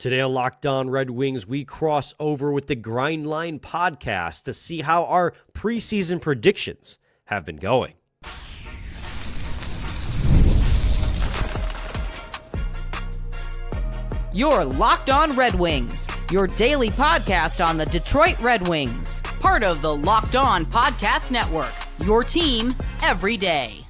Today on Locked On Red Wings, we cross over with the Grind Line podcast to see how our preseason predictions have been going. You're Locked On Red Wings, your daily podcast on the Detroit Red Wings. Part of the Locked On Podcast Network, your team every day.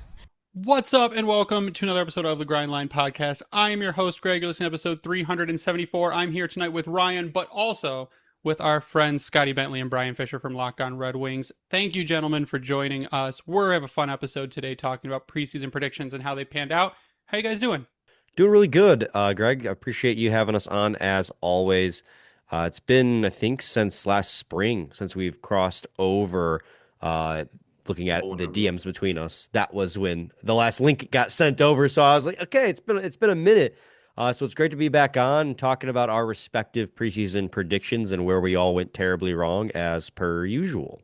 What's up, and welcome to another episode of the Grind Line Podcast. I am your host, Greg. You're listening to episode 374. I'm here tonight with Ryan, but also with our friends Scotty Bentley and Brian Fisher from Locked On Red Wings. Thank you, gentlemen, for joining us. We're have a fun episode today talking about preseason predictions and how they panned out. How you guys doing? Doing really good, Greg. I appreciate you having us on as always. It's been, I think, since last spring since we've crossed over. Looking at the DMs between us, that was when the last link got sent over. So I was like, okay, it's been a minute. So it's great to be back on talking about our respective preseason predictions and where we all went terribly wrong as per usual.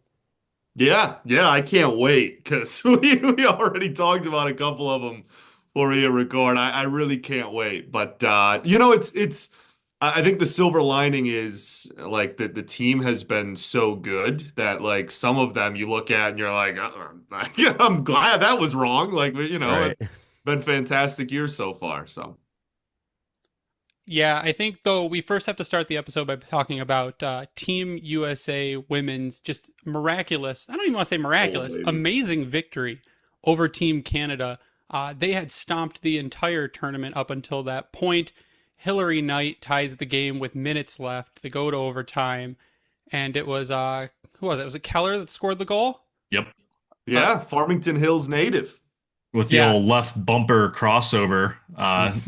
Yeah, I can't wait because we already talked about a couple of them before we record. I really can't wait. But it's I think the silver lining is like the team has been so good that like some of them you look at and you're like, I'm glad that was wrong. Like, Right. It's been fantastic years so far. So. Yeah, I think, though, we first have to start the episode by talking about Team USA women's just miraculous, I don't even want to say miraculous, amazing victory over Team Canada. They had stomped the entire tournament up until that point. Hillary Knight ties the game with minutes left. They go to overtime, and it was, who was it? Was it Keller that scored the goal? Yep. Yeah, Farmington Hills native. With the old left bumper crossover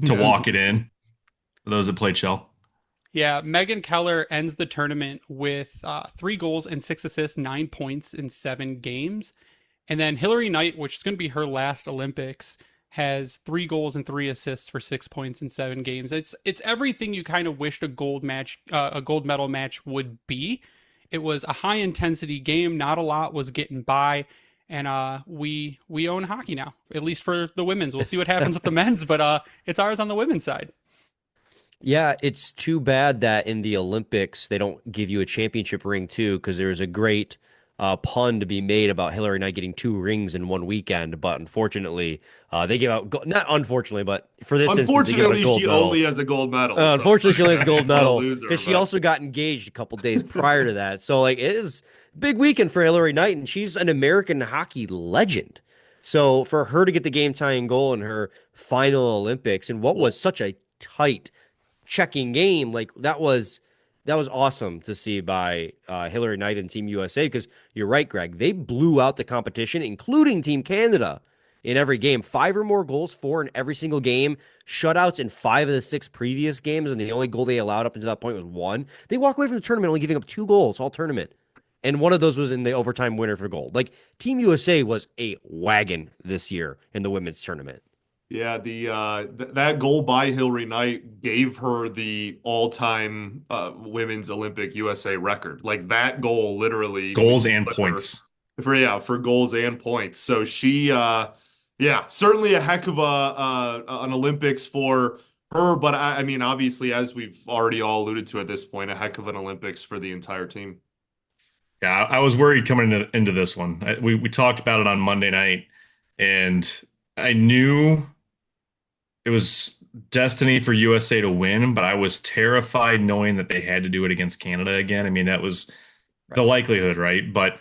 to walk it in. For those that played Shell. Yeah, Megan Keller ends the tournament with 3 goals and 6 assists, 9 points in 7 games. And then Hillary Knight, which is going to be her last Olympics, has 3 goals and 3 assists for 6 points in 7 games. It's everything you kind of wished a gold medal match would be. It was a high intensity game. Not a lot was getting by. And we own hockey now, at least for the women's. We'll see what happens with the men's, but it's ours on the women's side. Yeah, it's too bad that in the Olympics they don't give you a championship ring too, because there's a great pun to be made about Hillary Knight getting 2 rings in one weekend. But unfortunately, they give out not unfortunately, but for this instance, they give out a gold medal. Only has a gold medal. Unfortunately, she only has a gold medal because because she also got engaged a couple days prior to that. So like, it is a big weekend for Hillary Knight, and she's an American hockey legend. So for her to get the game tying goal in her final Olympics and what was such a tight checking game, like that was awesome to see by Hillary Knight and Team USA, because you're right, Greg, they blew out the competition, including Team Canada in every game. 5 or more goals, 4 in every single game, shutouts in 5 of the 6 previous games, and the only goal they allowed up until that point was 1. They walk away from the tournament only giving up 2 goals all tournament, and one of those was in the overtime winner for gold. Like, Team USA was a wagon this year in the women's tournament. Yeah, that goal by Hillary Knight gave her the all-time women's Olympic USA record. Like that goal, literally goals and points. For goals and points. So she, certainly a heck of an Olympics for her. But I mean, obviously, as we've already all alluded to at this point, a heck of an Olympics for the entire team. Yeah, I was worried coming into this one. We talked about it on Monday night, and I knew it was destiny for USA to win, but I was terrified knowing that they had to do it against Canada again. I mean, that was the likelihood, right? But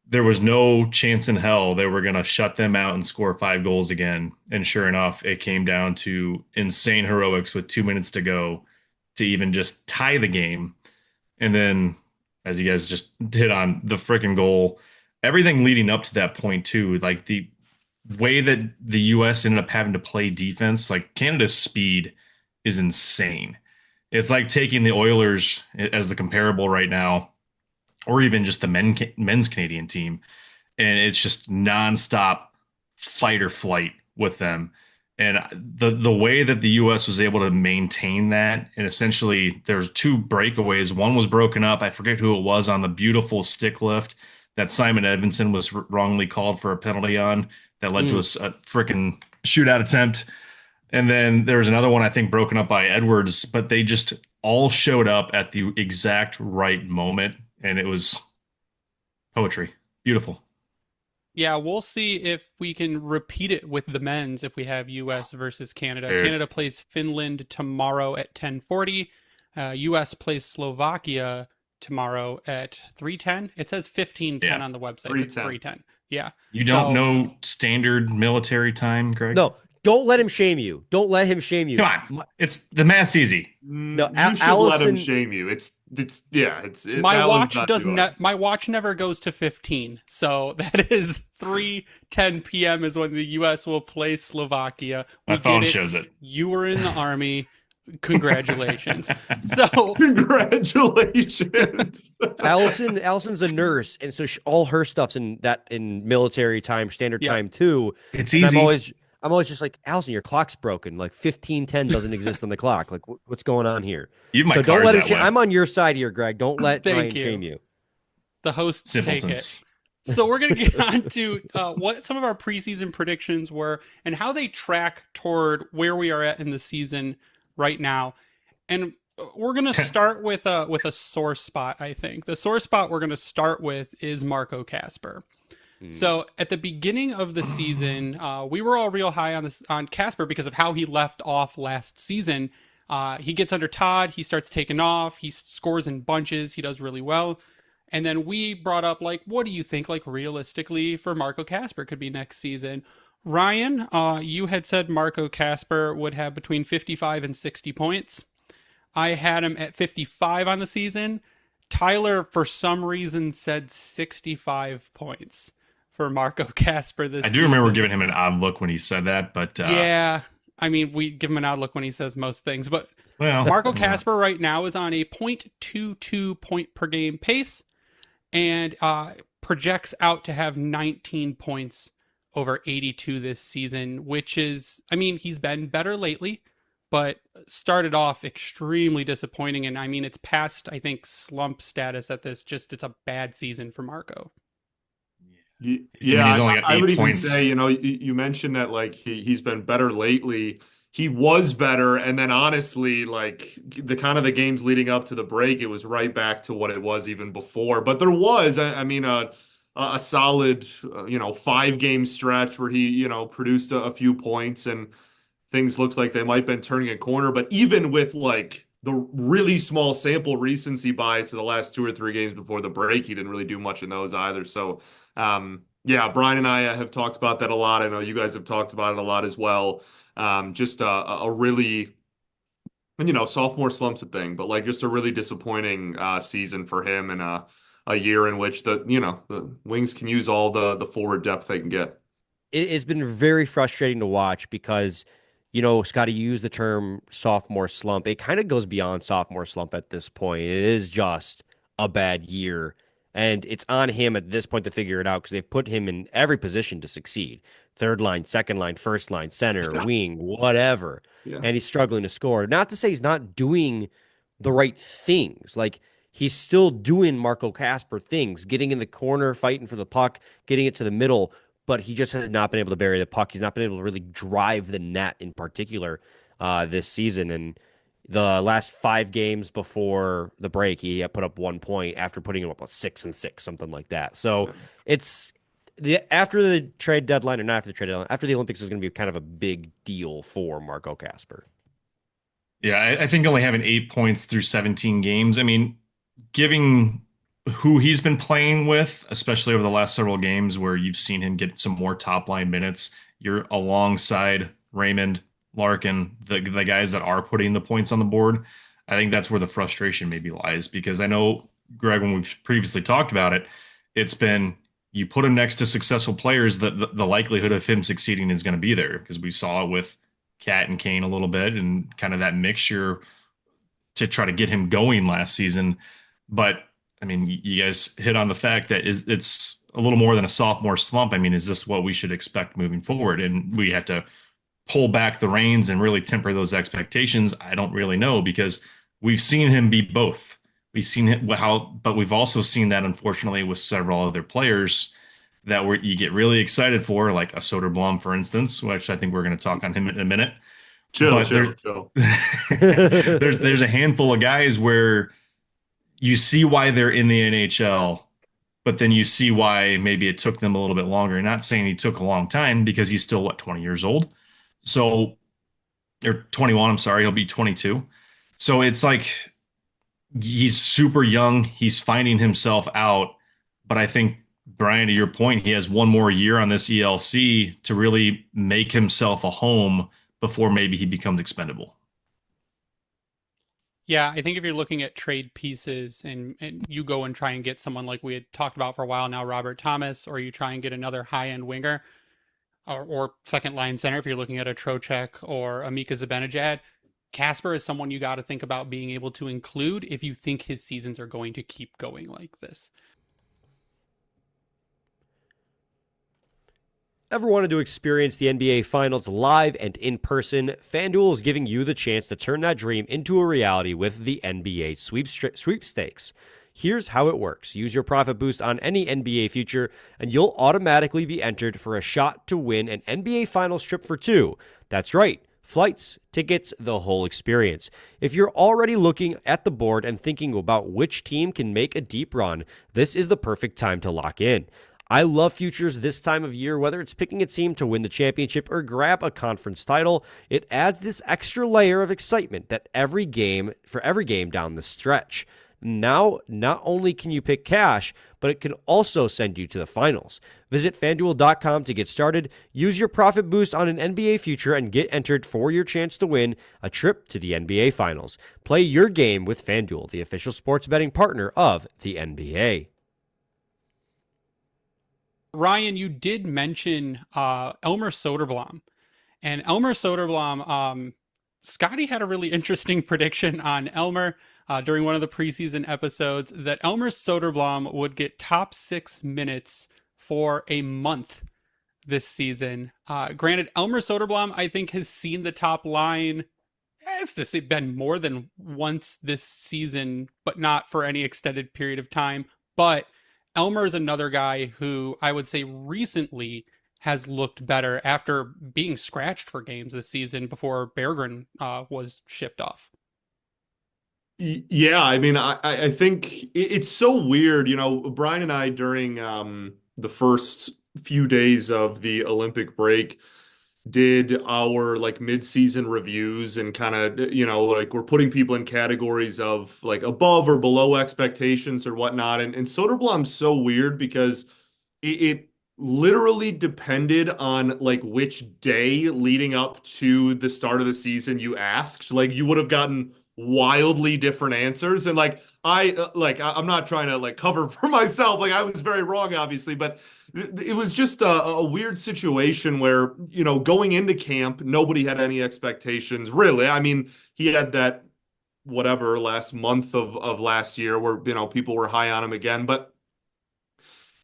there was no chance in hell they were going to shut them out and score 5 goals again. And sure enough, it came down to insane heroics with 2 minutes to go to even just tie the game. And then, as you guys just hit on, the freaking goal, everything leading up to that point too, like the way that the U.S. ended up having to play defense, like Canada's speed is insane. It's like taking the Oilers as the comparable right now, or even just the men's Canadian team, and it's just nonstop fight or flight with them. And the way that the U.S. was able to maintain that, and essentially there's 2 breakaways. One was broken up. I forget who it was on the beautiful stick lift that Simon Edmondson was wrongly called for a penalty on. That led to a freaking shootout attempt. And then there was another one, I think, broken up by Edwards, but they just all showed up at the exact right moment, and it was poetry. Beautiful. Yeah, we'll see if we can repeat it with the men's if we have US versus Canada. Dude. Canada plays Finland tomorrow at 10:40. US plays Slovakia tomorrow at 3:10. It says 15:10 Yeah. on the website. It's 3:10. 3:10. Yeah. You don't So- know standard military time, Greg? No, don't let him shame you. Don't let him shame you. Come on. It's the math's easy. No, You should let Allison- him shame you. It's my that one's watch not does too not. hard. My watch never goes to 15, so that is 3:10 p.m. is when the U.S. will play Slovakia. My We phone get it. shows it. You were in the army. Congratulations. So Congratulations. Allison's a nurse, and so all her stuff's in military time, standard Yeah. time too. It's And easy. I'm always just like, Allison, your clock's broken. Like 15:10 doesn't exist on the clock. Like what's going on here? You my So don't car's let him. that way. I'm on your side here, Greg. Don't let Thank Ryan you. shame you. the hosts take it. Simpletons. So we're going to get on to what some of our preseason predictions were and how they track toward where we are at in the season right now. And we're going to start with a sore spot, I think. The sore spot we're going to start with is Marco Kasper. So at the beginning of the season, we were all real high on Casper because of how he left off last season. He gets under Todd, he starts taking off, he scores in bunches, he does really well. And then we brought up, like, what do you think, like, realistically for Marco Kasper could be next season? Ryan, you had said Marco Kasper would have between 55 and 60 points. I had him at 55 on the season. Tyler, for some reason, said 65 points for Marco Kasper this season. I do remember giving him an odd look when he said that, but yeah, I mean, we give him an odd look when he says most things, but well, Marco Kasper right now is on a 0.22 point per game pace and projects out to have 19 points over 82 this season, which is, I mean, he's been better lately, but started off extremely disappointing. And I mean, it's past, I think, slump status at this. Just, it's a bad season for Marco. Yeah, he's only got I 8 would even points. say, you mentioned that like he's been better lately. He was better, and then honestly, like the games leading up to the break, it was right back to what it was even before. But there was, I mean, a solid, 5-game stretch where he, produced a few points and things looked like they might have been turning a corner. But even with like the really small sample recency bias of the last 2 or 3 games before the break, he didn't really do much in those either. So, yeah, Brian and I have talked about that a lot. I know you guys have talked about it a lot as well. Just a really, sophomore slump's a thing, but like just a really disappointing season for him and a year in which the Wings can use all the forward depth they can get. It's been very frustrating to watch because, Scotty, you use the term sophomore slump. It kind of goes beyond sophomore slump at this point. It is just a bad year. And it's on him at this point to figure it out because they've put him in every position to succeed. Third line, second line, first line, center, wing, whatever. Yeah. And he's struggling to score. Not to say he's not doing the right things. Like, he's still doing Marco Kasper things, getting in the corner, fighting for the puck, getting it to the middle, but he just has not been able to bury the puck. He's not been able to really drive the net in particular this season. And the last 5 games before the break, he put up 1 point after putting him up 6 and 6, something like that. So it's after the trade deadline, or not after the trade deadline, after the Olympics is going to be kind of a big deal for Marco Kasper. Yeah, I think only having 8 points through 17 games. I mean, giving who he's been playing with, especially over the last several games where you've seen him get some more top line minutes, you're alongside Raymond, Larkin, the guys that are putting the points on the board. I think that's where the frustration maybe lies, because I know, Greg, when we've previously talked about it, it's been you put him next to successful players, the likelihood of him succeeding is going to be there, because we saw it with Cat and Kane a little bit and kind of that mixture to try to get him going last season. But I mean, you guys hit on the fact that it's a little more than a sophomore slump. I mean, is this what we should expect moving forward? And we have to pull back the reins and really temper those expectations. I don't really know, because we've seen him be both. We've seen but we've also seen that, unfortunately, with several other players that you get really excited for, like a Soderblom, for instance, which I think we're going to talk on him in a minute, Chill, But chill, chill. there's a handful of guys where you see why they're in the NHL, but then you see why maybe it took them a little bit longer. Not saying he took a long time because he's still, what, 20 years old? So, or 21, I'm sorry, he'll be 22. So it's like he's super young. He's finding himself out. But I think, Brian, to your point, he has one more year on this ELC to really make himself a home before maybe he becomes expendable. Yeah, I think if you're looking at trade pieces and you go and try and get someone like we had talked about for a while now, Robert Thomas, or you try and get another high-end winger or second line center, if you're looking at a Trocheck or a Mika Zibanejad, Casper is someone you got to think about being able to include if you think his seasons are going to keep going like this. Ever wanted to experience the NBA Finals live and in person? FanDuel is giving you the chance to turn that dream into a reality with the NBA sweepstakes. Here's how it works. Use your profit boost on any NBA future, and you'll automatically be entered for a shot to win an NBA Finals trip for two. That's right. Flights, tickets, the whole experience. If you're already looking at the board and thinking about which team can make a deep run, this is the perfect time to lock in. I love futures this time of year, whether it's picking a team to win the championship or grab a conference title. It adds this extra layer of excitement that every game down the stretch. Now, not only can you pick cash, but it can also send you to the finals. Visit FanDuel.com to get started. Use your profit boost on an NBA future and get entered for your chance to win a trip to the NBA Finals. Play your game with FanDuel, the official sports betting partner of the NBA. Ryan, you did mention Elmer Soderblom. And Elmer Soderblom, Scotty had a really interesting prediction on Elmer during one of the preseason episodes that Elmer Soderblom would get top 6 minutes for a month this season. Granted, Elmer Soderblom, I think, has seen the top line, has this been more than once this season, but not for any extended period of time. But Elmer is another guy who I would say recently has looked better after being scratched for games this season before Berggren was shipped off. Yeah, I mean, I think it's so weird. You know, Brian and I during the first few days of the Olympic break did our like mid-season reviews and kind of, you know, like we're putting people in categories of like above or below expectations or whatnot. And Soderblom's so weird because it literally depended on like which day leading up to the start of the season you asked. Like you would have gotten wildly different answers. And like I'm not trying to like cover for myself. Like I was very wrong, obviously, but it was just a weird situation where, you know, going into camp, nobody had any expectations, really. I mean, he had that whatever last month of last year where, you know, people were high on him again, but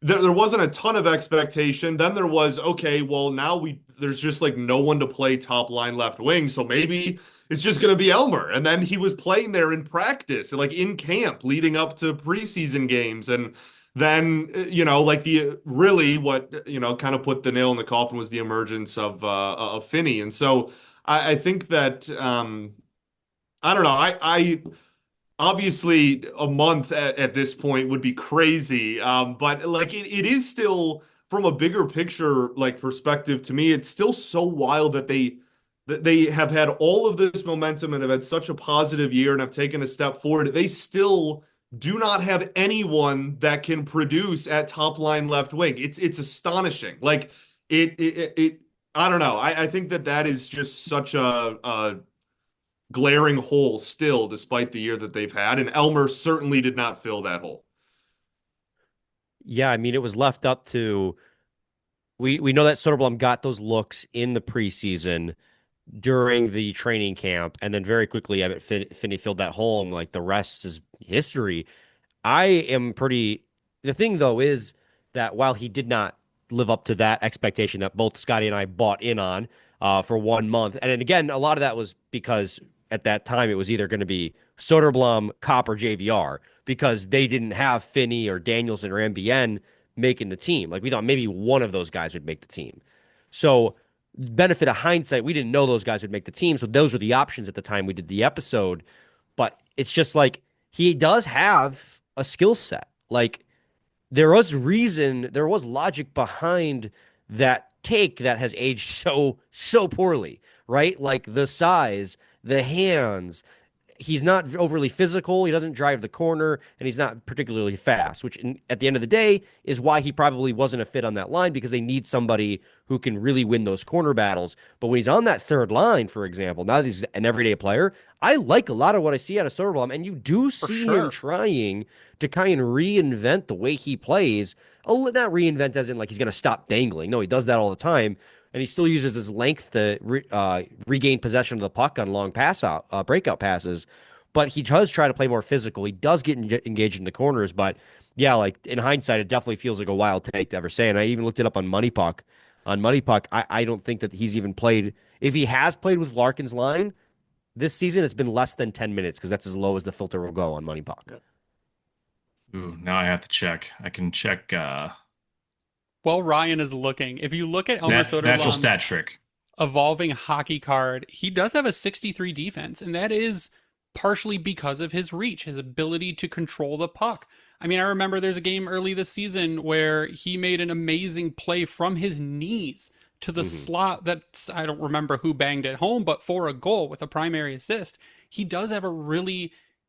there wasn't a ton of expectation. Then there was, okay, well, now there's just like no one to play top line left wing. So maybe it's just going to be Elmer. And then he was playing there in practice, like in camp leading up to preseason games. And then, you know, like what, you know, kind of put the nail in the coffin was the emergence of Finney. And so I think that, I don't know. I obviously a month at this point would be crazy. But like it is still from a bigger picture, like perspective to me, it's still so wild that they have had all of this momentum and have had such a positive year and have taken a step forward. They still do not have anyone that can produce at top line left wing. It's astonishing. Like it I don't know. I think that is just such a glaring hole still, despite the year that they've had. And Elmer certainly did not fill that hole. Yeah, I mean, it was left up to we know that Soderblom got those looks in the preseason during the training camp, and then very quickly, Finney filled that hole, and like the rest is history. The thing though is that while he did not live up to that expectation that both Scotty and I bought in on for 1 month, and then again, a lot of that was because at that time it was either going to be Soderblom, Cop, or JVR because they didn't have Finney or Danielson or MBN making the team. Like we thought maybe one of those guys would make the team. So benefit of hindsight, we didn't know those guys would make the team. So those were the options at the time we did the episode. But it's just like he does have a skill set. Like there was logic behind that take that has aged so poorly, right? Like the size, the hands, he's not overly physical. He doesn't drive the corner, and he's not particularly fast, which at the end of the day is why he probably wasn't a fit on that line, because they need somebody who can really win those corner battles. But when he's on that third line, for example, now that he's an everyday player, I like a lot of what I see out of Soderblom, and you do see him trying to kind of reinvent the way he plays. Oh, not reinvent as in like he's going to stop dangling. No, he does that all the time. And he still uses his length to regain possession of the puck on long breakout passes. But he does try to play more physical. He does get engaged in the corners. But yeah, like in hindsight, it definitely feels like a wild take to ever say. And I even looked it up on Money Puck. On Money Puck, I don't think that he's even played. If he has played with Larkin's line this season, it's been less than 10 minutes, because that's as low as the filter will go on Money Puck. Ooh, now I have to check. I can check. While Ryan is looking, if you look at Elmer Soderblom's natural stat trick evolving hockey card, he does have a 63 defense, and that is partially because of his reach, his ability to control the puck. I mean, I remember there's a game early this season where he made an amazing play from his knees to the slot that I don't remember who banged it home, but for a goal with a primary assist. He does have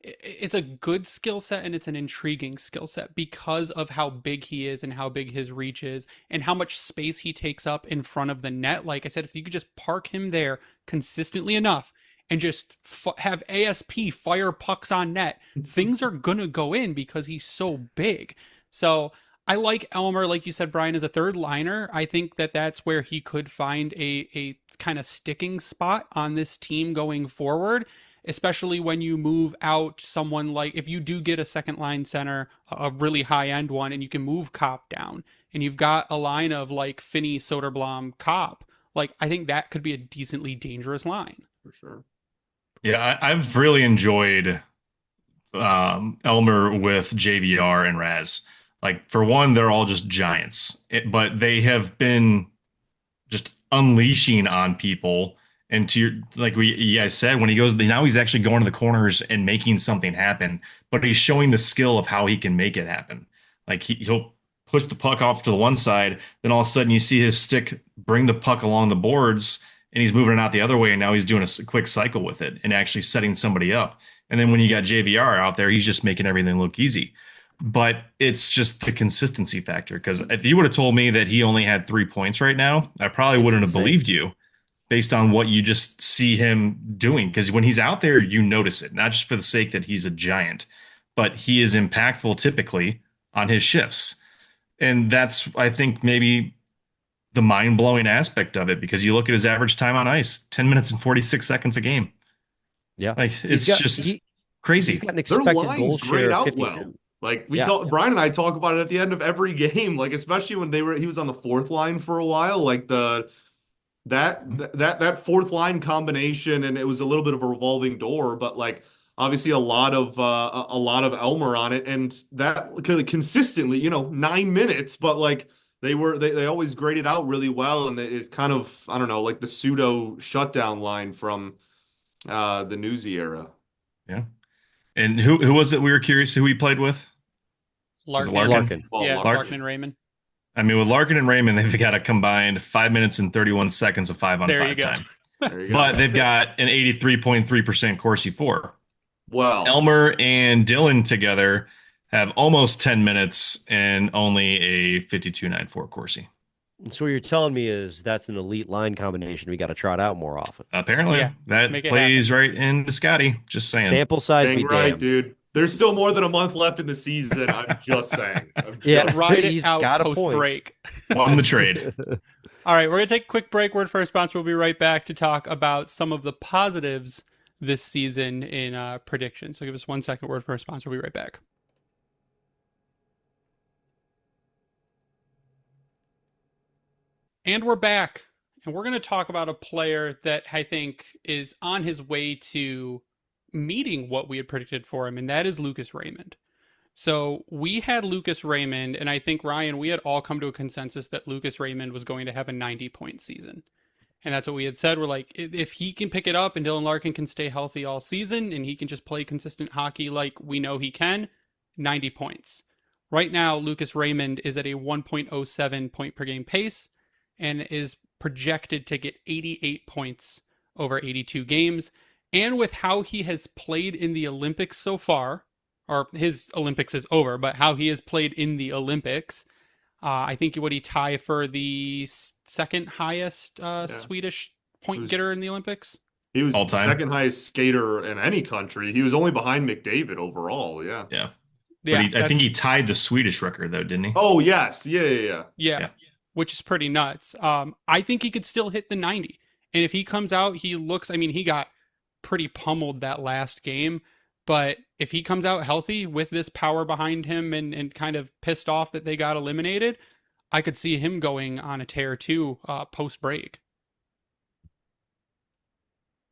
it's a good skill set, and it's an intriguing skill set because of how big he is and how big his reach is and how much space he takes up in front of the net. Like I said, if you could just park him there consistently enough and just have ASP fire pucks on net, things are going to go in because he's so big. So I like Elmer, like you said, Brian, as a third liner. I think that that's where he could find a kind of sticking spot on this team going forward, especially when you move out someone like, if you do get a second line center, a really high end one, and you can move Cop down, and you've got a line of like Finney, Soderblom, Cop, like I think that could be a decently dangerous line. For sure. Yeah, I've really enjoyed Elmer with JVR and Raz. Like, for one, they're all just giants, but they have been just unleashing on people. And to your, like you guys said, when he goes, now he's actually going to the corners and making something happen, but he's showing the skill of how he can make it happen. Like he'll push the puck off to the one side, then all of a sudden you see his stick bring the puck along the boards, and he's moving it out the other way, and now he's doing a quick cycle with it and actually setting somebody up. And then when you got JVR out there, he's just making everything look easy. But it's just the consistency factor, because if you would have told me that he only had 3 points right now, I probably wouldn't have believed you based on what you just see him doing. Because when he's out there, you notice it, not just for the sake that he's a giant, but he is impactful typically on his shifts. And that's, I think, maybe the mind-blowing aspect of it, because you look at his average time on ice, 10 minutes and 46 seconds a game. Yeah. Like it's crazy. He's got an expected goal share of 52. Well. Like Brian and I talk about it at the end of every game, like especially when he was on the fourth line for a while, like that fourth line combination, and it was a little bit of a revolving door, but like obviously a lot of Elmer on it, and that consistently, 9 minutes, but like they always graded out really well, and it's kind of, I don't know, like the pseudo shutdown line from the Newsy era. Yeah. And who was it we were curious who he played with? Larkin. Yeah, Larkin and Raymond. I mean, with Larkin and Raymond, they've got a combined 5 minutes and 31 seconds of 5-on-5 time. There you go. But they've got an 83.3% Corsi for. Well, Elmer and Dylan together have almost 10 minutes and only a 52.94 Corsi. So what you're telling me is that's an elite line combination we got to trot out more often. Apparently, that plays right into Scotty. Just saying. Sample size be right, damned. dude. There's still more than a month left in the season. I'm just saying. Ride it out post-break. On the trade. All right, we're going to take a quick break. Word for our sponsor. We'll be right back to talk about some of the positives this season in predictions. So give us 1 second. Word for our sponsor. We'll be right back. And we're back. And we're going to talk about a player that I think is on his way to meeting what we had predicted for him, and that is Lucas Raymond. So we had Lucas Raymond, and I think, Ryan, we had all come to a consensus that Lucas Raymond was going to have a 90-point season. And that's what we had said. We're like, if he can pick it up and Dylan Larkin can stay healthy all season and he can just play consistent hockey like we know he can, 90 points. Right now, Lucas Raymond is at a 1.07 point per game pace and is projected to get 88 points over 82 games. And with how he has played in the Olympics so far, or his Olympics is over, but how he has played in the Olympics, I think would he tie for the second highest Swedish point getter in the Olympics? He was all time second highest skater in any country. He was only behind McDavid overall. Yeah. Yeah. But I think he tied the Swedish record though, didn't he? Oh yes. Yeah. Which is pretty nuts. I think he could still hit the 90. And if he comes out, he looks, I mean, he got pretty pummeled that last game. But if he comes out healthy with this power behind him and kind of pissed off that they got eliminated, I could see him going on a tear too post break.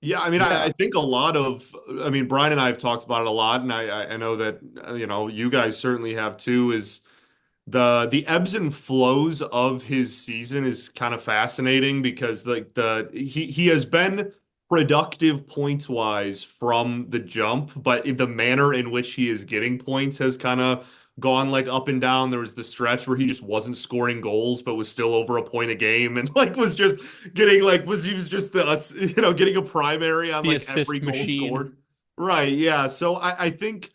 Yeah, I mean, I think I mean, Brian and I have talked about it a lot, and I know that, you guys certainly have too, is the ebbs and flows of his season is kind of fascinating because like he has been productive points wise from the jump, but the manner in which he is getting points has kind of gone like up and down. There was the stretch where he just wasn't scoring goals, but was still over a point a game, and like was just getting like he was just getting a primary on like every goal scored. Right. Yeah. So I think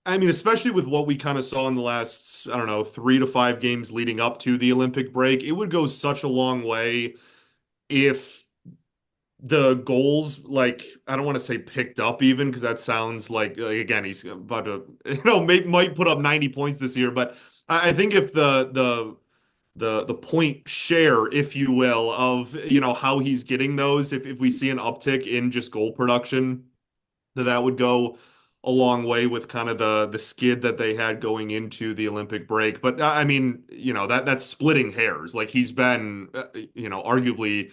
especially with what we kind of saw in the last, I don't know, 3 to 5 games leading up to the Olympic break, it would go such a long way if the goals, like, I don't want to say picked up even because that sounds like again, he's about to, might put up 90 points this year. But I think if the point share, if you will, of, how he's getting those, if we see an uptick in just goal production, that would go a long way with kind of the skid that they had going into the Olympic break. But I mean, that's splitting hairs. Like he's been, arguably,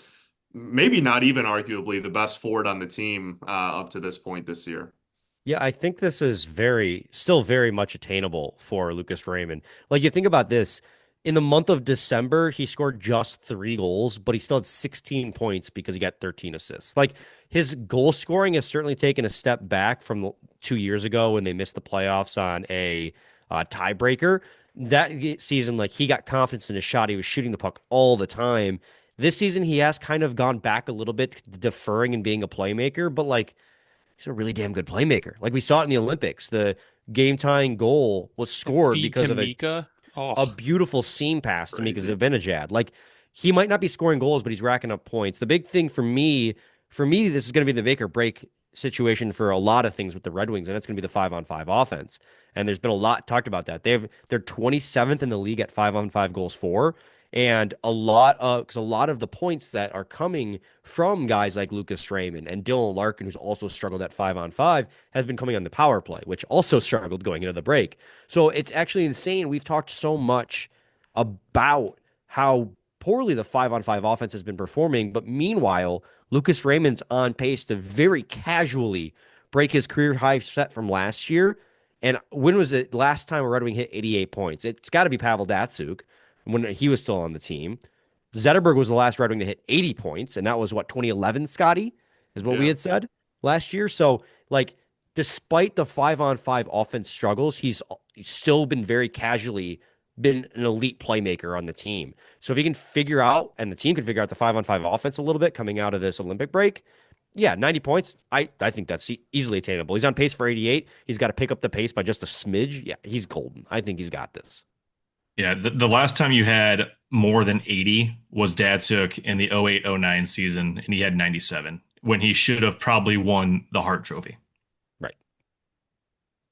maybe not even arguably the best forward on the team up to this point this year. Yeah, I think this is still very much attainable for Lucas Raymond. Like you think about this, in the month of December, he scored just 3 goals, but he still had 16 points because he got 13 assists. Like his goal scoring has certainly taken a step back from 2 years ago when they missed the playoffs on a tiebreaker. That season, like he got confidence in his shot. He was shooting the puck all the time. This season, he has kind of gone back a little bit, deferring and being a playmaker, but like he's a really damn good playmaker. Like we saw it in the Olympics. The game-tying goal was scored because of a beautiful seam pass to Mika Zibanejad. Like he might not be scoring goals, but he's racking up points. The big thing for me, this is going to be the make or break situation for a lot of things with the Red Wings, and that's going to be the 5-on-5 offense. And there's been a lot talked about that. They're 27th in the league at 5-on-5 goals for. And a lot of the points that are coming from guys like Lucas Raymond and Dylan Larkin, who's also struggled at 5-on-5, has been coming on the power play, which also struggled going into the break. So it's actually insane. We've talked so much about how poorly the 5-on-5 offense has been performing, but meanwhile, Lucas Raymond's on pace to very casually break his career high set from last year. And when was it last time a Red Wing hit 88 points? It's got to be Pavel Datsyuk when he was still on the team. Zetterberg was the last Red Wing to hit 80 points, and that was, 2011, Scotty, is what we had said last year. So, like, despite the 5-on-5 offense struggles, he's still been very casually been an elite playmaker on the team. So if he can figure out, and the team can figure out the 5-on-5 offense a little bit coming out of this Olympic break, 90 points, I think that's easily attainable. He's on pace for 88. He's got to pick up the pace by just a smidge. Yeah, he's golden. I think he's got this. Yeah, the last time you had more than 80 was Datsyuk in the 08-09 season, and he had 97 when he should have probably won the Hart Trophy. Right.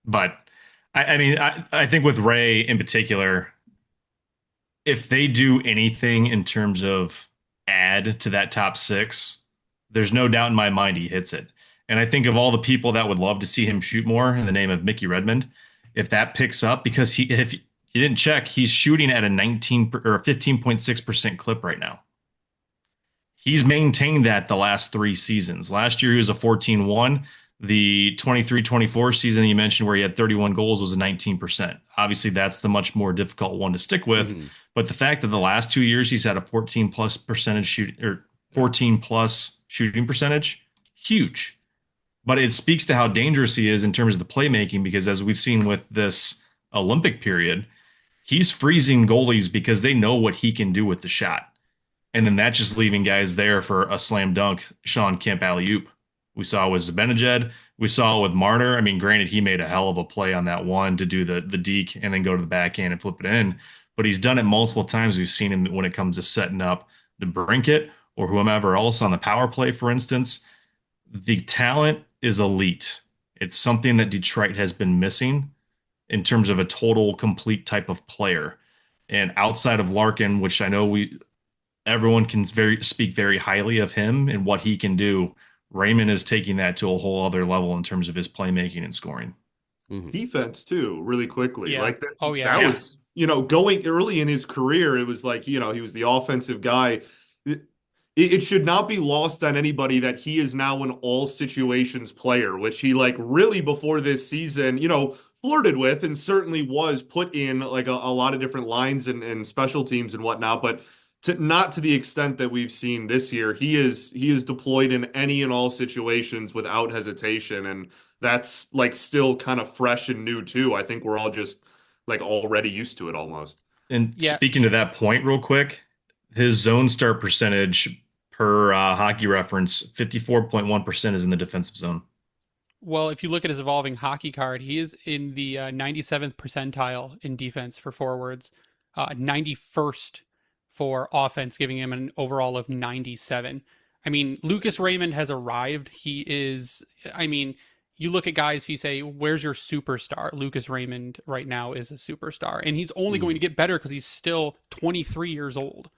But, I think with Ray in particular, if they do anything in terms of add to that top 6, there's no doubt in my mind he hits it. And I think of all the people that would love to see him shoot more in the name of Mickey Redmond, if that picks up, because if you didn't check, he's shooting at a 19 or 15.6% clip right now. He's maintained that the last 3 seasons. Last year he was a 14-1. The 23-24 season you mentioned where he had 31 goals was a 19%. Obviously, that's the much more difficult one to stick with. Mhm. But the fact that the last 2 years he's had a 14 plus percentage shoot or 14 plus shooting percentage, huge. But it speaks to how dangerous he is in terms of the playmaking, because as we've seen with this Olympic period, he's freezing goalies because they know what he can do with the shot. And then that's just leaving guys there for a slam dunk, Sean Kemp alley-oop. We saw it with Zibanejad. We saw it with Marner. I mean, granted, he made a hell of a play on that one to do the deke and then go to the backhand and flip it in. But he's done it multiple times. We've seen him when it comes to setting up the Brinket or whomever else on the power play, for instance. The talent is elite. It's something that Detroit has been missing in terms of a total complete type of player. And outside of Larkin, which I know everyone can speak very highly of him and what he can do, Raymond is taking that to a whole other level in terms of his playmaking and scoring. Mhm. Defense too, really quickly. Yeah. Like that, Oh, yeah. that Yeah. was, going early in his career, it was like, he was the offensive guy. It should not be lost on anybody that he is now an all situations player, which he like really before this season, flirted with and certainly was put in like a lot of different lines and special teams and whatnot, but not to the extent that we've seen this year. He is deployed in any and all situations without hesitation, and that's like still kind of fresh and new too. I think we're all just like already used to it almost. And Yeah. speaking to that point real quick, his zone start percentage per hockey reference, 54.1% is in the defensive zone. Well, if you look at his evolving hockey card, he is in the 97th percentile in defense for forwards, 91st for offense, giving him an overall of 97. I mean, Lucas Raymond has arrived. He is, I mean, you look at guys who you say, where's your superstar? Lucas Raymond right now is a superstar. And he's only going to get better because he's still 23 years old.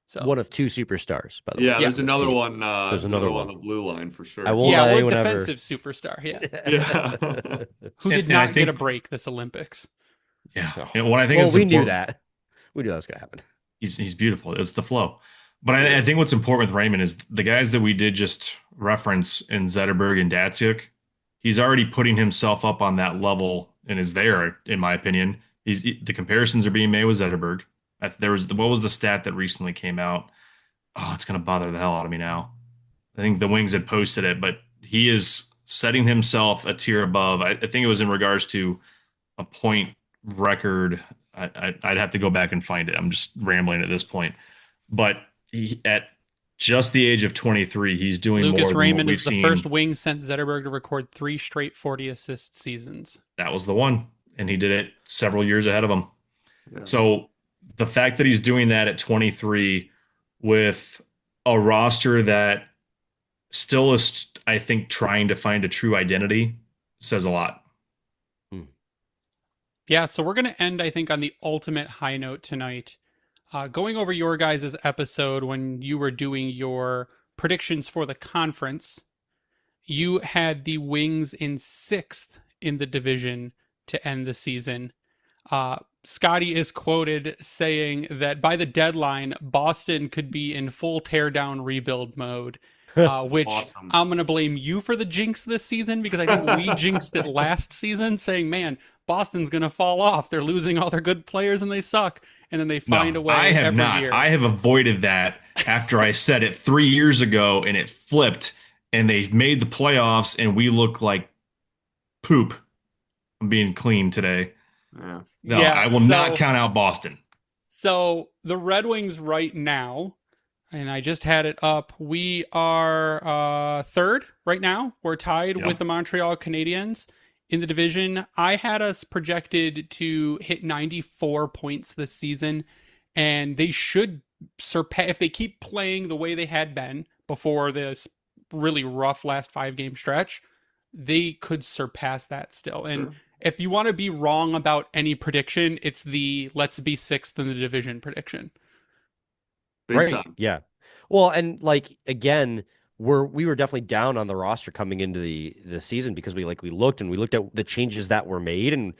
So One of two superstars, by the way. Yeah, there's on this another team. one. There's another on one. the blue line for sure. I won't yeah, let what anyone ever. defensive superstar? Yeah, Yeah. who did And I not think- get a break this Olympics? Yeah. Oh. And what I think Well, is we knew important- that. We knew that was going to happen. He's beautiful. It's the flow. But I think what's important with Raymond is the guys that we did just reference in Zetterberg and Datsuk, he's already putting himself up on that level and is there, in my opinion. The comparisons are being made with Zetterberg. What was the stat that recently came out? Oh, it's going to bother the hell out of me now. I think the Wings had posted it, but he is setting himself a tier above. I think it was in regards to a point record. I'd have to go back and find it. I'm just rambling at this point. But at just the age of 23, he's doing more Lucas than Raymond what is we've the seen. first wing since Zetterberg to record 3 straight 40 assist seasons. That was the one. And he did it several years ahead of him. Yeah. So the fact that he's doing that at 23 with a roster that still is, I think, trying to find a true identity says a lot. Yeah, so we're going to end, I think, on the ultimate high note tonight. Going over your guys' episode when you were doing your predictions for the conference, you had the Wings in 6th in the division to end the season. Scotty is quoted saying that by the deadline, Boston could be in full teardown rebuild mode, which Awesome. I'm going to blame you for the jinx this season because I think we jinxed it last season saying, man, Boston's going to fall off. They're losing all their good players and they suck. And then they find a way I have every not. year. I have avoided that after I said it 3 years ago and it flipped and they made the playoffs and we look like poop. I'm being clean today. Yeah. No, Yeah, I will not count out Boston. So the Red Wings right now, and I just had it up, we are 3rd right now. We're tied Yep. with the Montreal Canadiens in the division. I had us projected to hit 94 points this season, and they should surpass, if they keep playing the way they had been before this really rough last 5-game stretch, they could surpass that still. And Sure. if you want to be wrong about any prediction, it's the let's be 6th in the division prediction. Big time. Yeah. Well, and like again, we were definitely down on the roster coming into the season because we looked at the changes that were made, and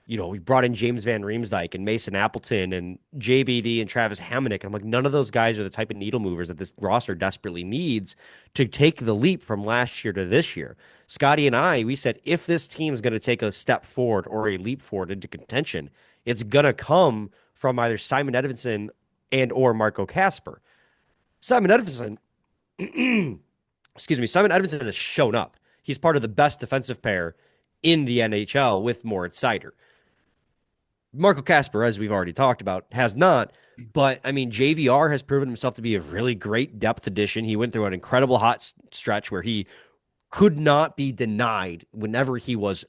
we brought in James Van Riemsdyk and Mason Appleton and JBD and Travis Hamonic. I'm like, none of those guys are the type of needle movers that this roster desperately needs to take the leap from last year to this year. Scotty and we said, if this team is going to take a step forward or a leap forward into contention, it's going to come from either Simon Edvinsson and or Marco Kasper. Simon Edvinsson, Simon Edvinsson has shown up. He's part of the best defensive pair in the NHL with Moritz Seider. Marco Kasper, as we've already talked about, has not. But, I mean, JVR has proven himself to be a really great depth addition. He went through an incredible hot stretch where he could not be denied whenever he was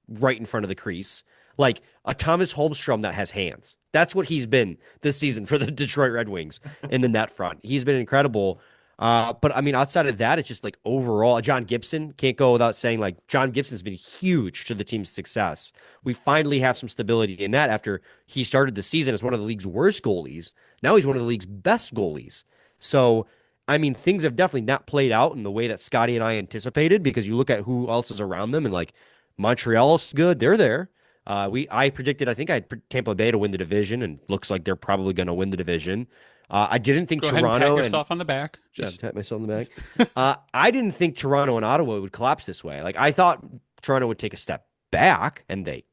right in front of the crease. Like a Thomas Holmstrom that has hands. That's what he's been this season for the Detroit Red Wings in the net front. He's been incredible. But I mean, outside of that, it's just like overall, John Gibson, can't go without saying, like, John Gibson's been huge to the team's success. We finally have some stability in that after he started the season as one of the league's worst goalies. Now he's one of the league's best goalies. So, I mean, things have definitely not played out in the way that Scotty and I anticipated, because you look at who else is around them and like Montreal's good. They're there. I predicted, I think I had Tampa Bay to win the division, and looks like they're probably going to win the division. I didn't think Go Toronto ahead and pat yourself on the back. Just pat myself on the back. I didn't think Toronto and Ottawa would collapse this way. Like, I thought Toronto would take a step back, and they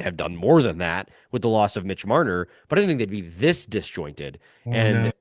have done more than that with the loss of Mitch Marner, but I didn't think they'd be this disjointed. I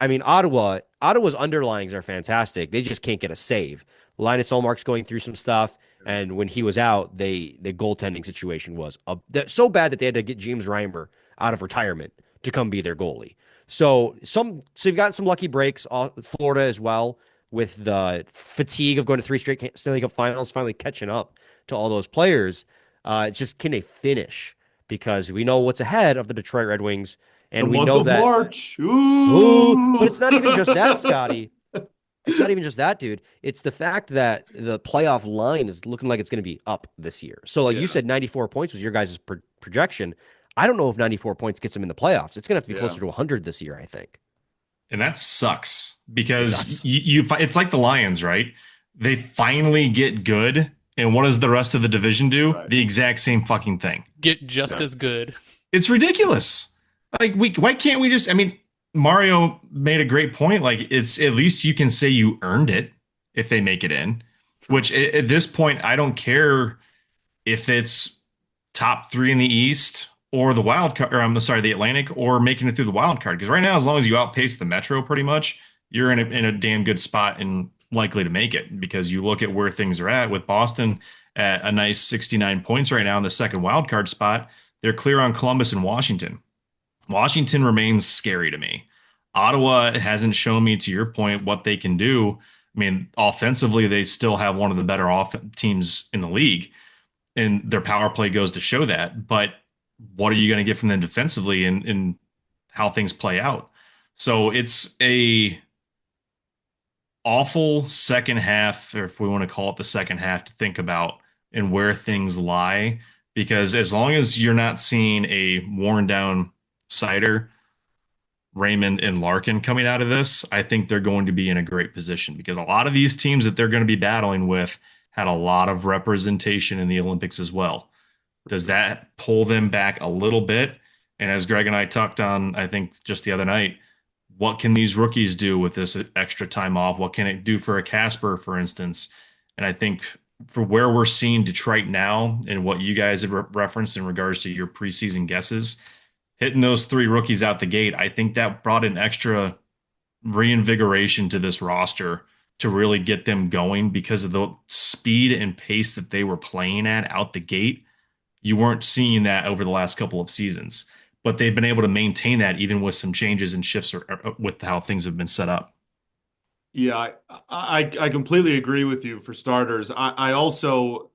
mean, Ottawa's underlyings are fantastic. They just can't get a save. Linus Ullmark's going through some stuff, and when he was out, the goaltending situation was so bad that they had to get James Reimer out of retirement to come be their goalie. So you've got some lucky breaks. Florida as well, with the fatigue of going to 3 straight Stanley Cup Finals, finally catching up to all those players. It's just, can they finish? Because we know what's ahead of the Detroit Red Wings, and we know that March. Ooh, but it's not even just that, Scotty. It's not even just that, dude. It's the fact that the playoff line is looking like it's going to be up this year. So, like you said, 94 points was your guys' projection. I don't know if 94 points gets them in the playoffs. It's going to have to be closer to 100 this year, I think. And that sucks, because it's like the Lions, right? They finally get good, and what does the rest of the division do? Right. The exact same fucking thing. Get just as good. It's ridiculous. Like, why can't we just? I mean, Mario made a great point. Like, it's at least you can say you earned it if they make it in. Which at this point, I don't care if it's top 3 in the East, or the wild card, or I'm sorry, the Atlantic, or making it through the wild card. Because right now, as long as you outpace the Metro pretty much, you're in a damn good spot and likely to make it, because you look at where things are at with Boston at a nice 69 points right now in the second wild card spot. They're clear on Columbus and Washington. Washington remains scary to me. Ottawa hasn't shown me, to your point, what they can do. I mean, offensively, they still have one of the better teams in the league, and their power play goes to show that. But what are you going to get from them defensively, and how things play out? So it's a awful second half, or if we want to call it the second half, to think about and where things lie. Because as long as you're not seeing a worn down Seider, Raymond, and Larkin coming out of this, I think they're going to be in a great position, because a lot of these teams that they're going to be battling with had a lot of representation in the Olympics as well. Does that pull them back a little bit? And as Greg and I talked on, I think just the other night, what can these rookies do with this extra time off? What can it do for a Casper, for instance? And I think for where we're seeing Detroit now, and what you guys have referenced in regards to your preseason guesses, hitting those 3 rookies out the gate, I think that brought an extra reinvigoration to this roster to really get them going, because of the speed and pace that they were playing at out the gate. You weren't seeing that over the last couple of seasons, but they've been able to maintain that even with some changes and shifts with how things have been set up. Yeah, I completely agree with you, for starters. I also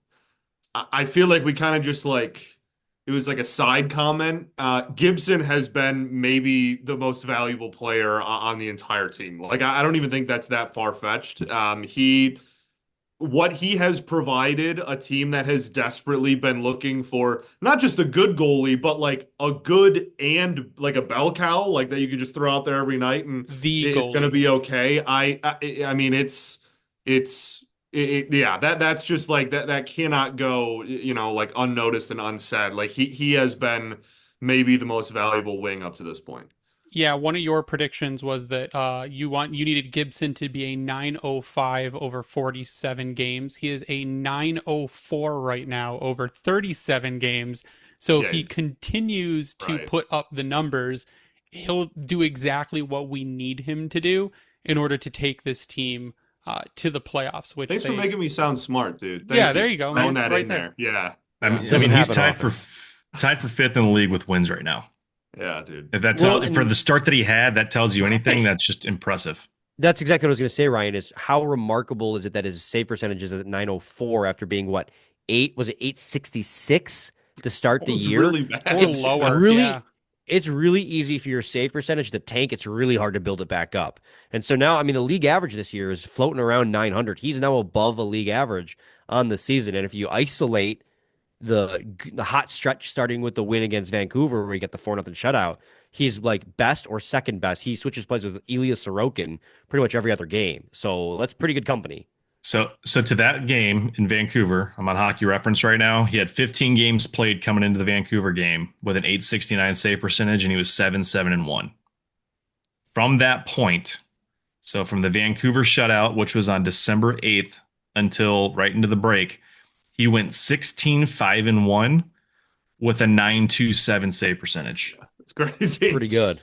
feel like we kind of just, like, it was like a side comment. Gibson has been maybe the most valuable player on the entire team. Like, I don't even think that's that far-fetched. What he has provided a team that has desperately been looking for not just a good goalie, but like a good and like a bell cow, like that you can just throw out there every night and it's going to be okay. I mean, it's Yeah, that's just like that cannot go, like unnoticed and unsaid. Like he has been maybe the most valuable wing up to this point. Yeah, one of your predictions was that you needed Gibson to be a 905 over 47 games. He is a 904 right now over 37 games. So if he continues to put up the numbers, he'll do exactly what we need him to do in order to take this team to the playoffs. Which Thanks for making me sound smart, dude. There you go, man. That right in there. Yeah. I mean he's tied for fifth in the league with wins right now. Yeah, dude. If that for the start that he had, that tells you anything, that's just impressive. That's exactly what I was going to say, Ryan, is how remarkable is it that his save percentage is at 904 after being, was it 866 to start the year? Really bad. It's lower. It's really easy for your save percentage to tank. It's really hard to build it back up. And so now, I mean, the league average this year is floating around 900. He's now above the league average on the season. And if you isolate the hot stretch starting with the win against Vancouver where he got the 4-0 shutout, he's like best or second best. He switches places with Ilya Sorokin pretty much every other game. So that's pretty good company. So to that game in Vancouver, I'm on Hockey Reference right now. He had 15 games played coming into the Vancouver game with an 869 save percentage, and he was 7-7-1. From that point, so from the Vancouver shutout, which was on December 8th until right into the break, he went 16-5-1 with a 927 save percentage. It's crazy. Pretty good.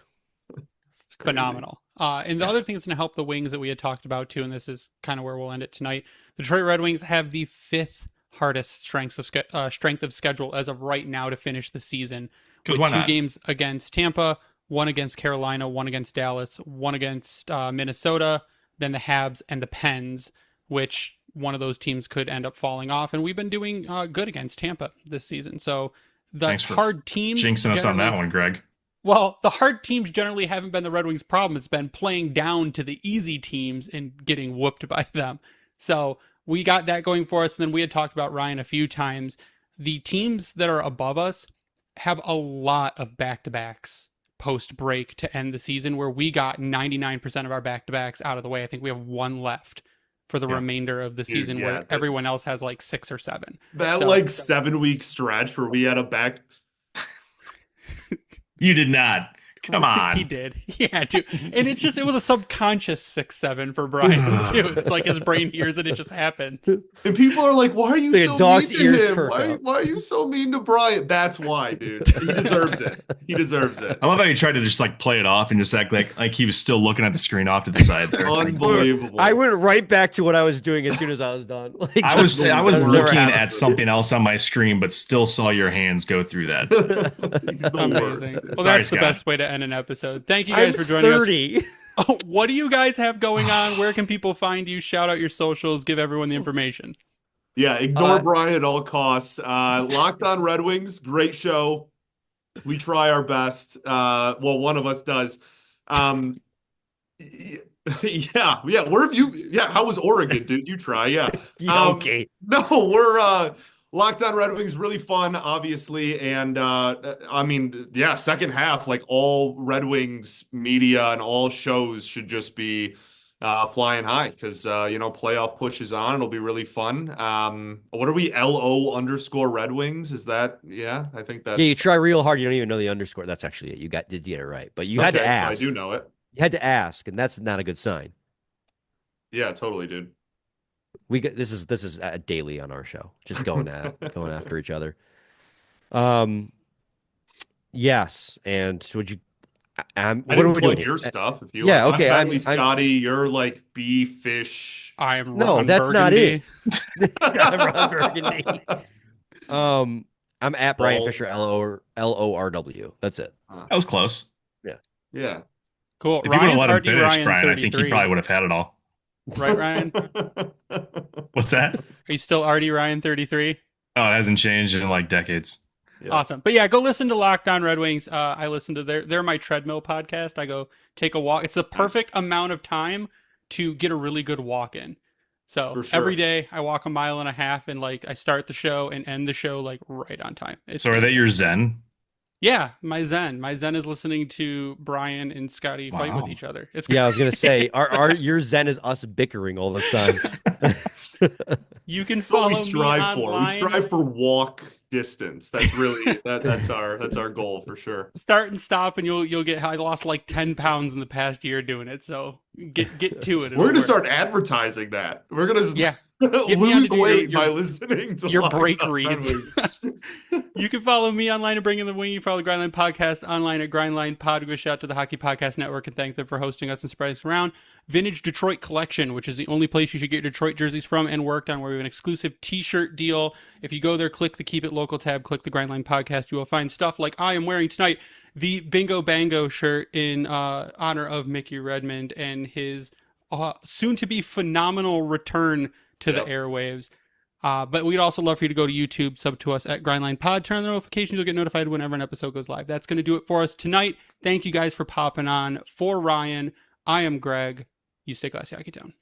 Phenomenal. And the other thing that's going to help the Wings that we had talked about too, and this is kind of where we'll end it tonight. The Detroit Red Wings have the 5th hardest strength of schedule as of right now to finish the season. With 2 games against Tampa, 1 against Carolina, 1 against Dallas, 1 against Minnesota, then the Habs and the Pens, which one of those teams could end up falling off. And we've been doing good against Tampa this season. So the hard teams jinxing us on that one, Greg. Well, the hard teams generally haven't been the Red Wings' problem. It's been playing down to the easy teams and getting whooped by them. So we got that going for us. And then we had talked about, Ryan, a few times. The teams that are above us have a lot of back-to-backs post-break to end the season, where we got 99% of our back-to-backs out of the way. I think we have 1 left for the remainder of the season, where everyone else has like 6 or 7. That 7-week stretch where we had a back... You did not. Come on. He did. Yeah, dude. And it was a subconscious 6-7 for Brian, too. It's like his brain hears it, it just happens. And people are like, why are you so dog's mean to him? Why are you so mean to Brian? That's why, dude. He deserves it. He deserves it. I love how you tried to just play it off and just act like he was still looking at the screen off to the side there. Unbelievable. I went right back to what I was doing as soon as I was done. I was looking at something else on my screen, but still saw your hands go through that. Amazing. Well, that's the best way to end an episode. Thank you guys for joining 30. us. Oh, what do you guys have going on? Where can people find you? Shout out your socials. Give everyone the information. Yeah, ignore Brian at all costs. Locked on Red Wings, great show. We try our best. Well, one of us does. Yeah. Where have you? Yeah, how was Oregon, dude? You try. Yeah. Okay. No, we're Locked on Red Wings, really fun, obviously. And I mean, yeah, second half, like all Red Wings media and all shows should just be flying high because, playoff push is on. It'll be really fun. What are we? LO_Red Wings? Is that? Yeah, I think that's. Yeah, you try real hard. You don't even know the underscore. That's actually it. You did get it right. But you had to ask. So I do know it. You had to ask, and that's not a good sign. Yeah, totally, dude. This is daily on our show, just going after each other. Yes, and would you? What are we doing? Your stuff, if you. Yeah, okay. I'm Scotty. You're like B Fish. I'm no, that's Burgundy. not it. I'm Ron Burgundy. I'm at Brian Fisher LORW. That's it. That was close. Yeah. Cool. If you would have let him finish, Ryan, Brian, 33. I think he probably would have had it all. Right, Ryan? What's that? Are you still RD Ryan 33? Oh, it hasn't changed in like decades. Yeah. Awesome. But yeah, go listen to Locked On Red Wings. I listen to they're my treadmill podcast. I go take a walk. It's the perfect amount of time to get a really good walk in. So every day I walk 1.5 miles and I start the show and end the show right on time. So are they your Zen? Yeah, my Zen. My Zen is listening to Brian and Scotty fight with each other. I was gonna say, your Zen is us bickering all the time. You can What follow we me strive for. We online. strive for walk distance. That's really that's our goal for sure. Start and stop, and you'll get. I lost like 10 pounds in the past year doing it, so get to it. We're gonna start advertising that. We're gonna lose weight by listening to your Locked break On reads. Red Wings. You can follow me online at Bring in the Wing. You can follow the Grindline Podcast online at Grindline Pod. Give a shout out to the Hockey Podcast Network and thank them for hosting us and spreading us around. Vintage Detroit Collection, which is the only place you should get Detroit jerseys from and worked on, where we have an exclusive t-shirt deal. If you go there, click the Keep It Local tab, click the Grindline Podcast, you will find stuff like I am wearing tonight, the Bingo Bango shirt in honor of Mickey Redmond and his soon-to-be phenomenal return to the airwaves. But we'd also love for you to go to YouTube, sub to us at Grindline Pod, turn on the notifications, you'll get notified whenever an episode goes live. That's going to do it for us tonight. Thank you guys for popping on. For Ryan, I am Greg. You stay classy, Hockey Town.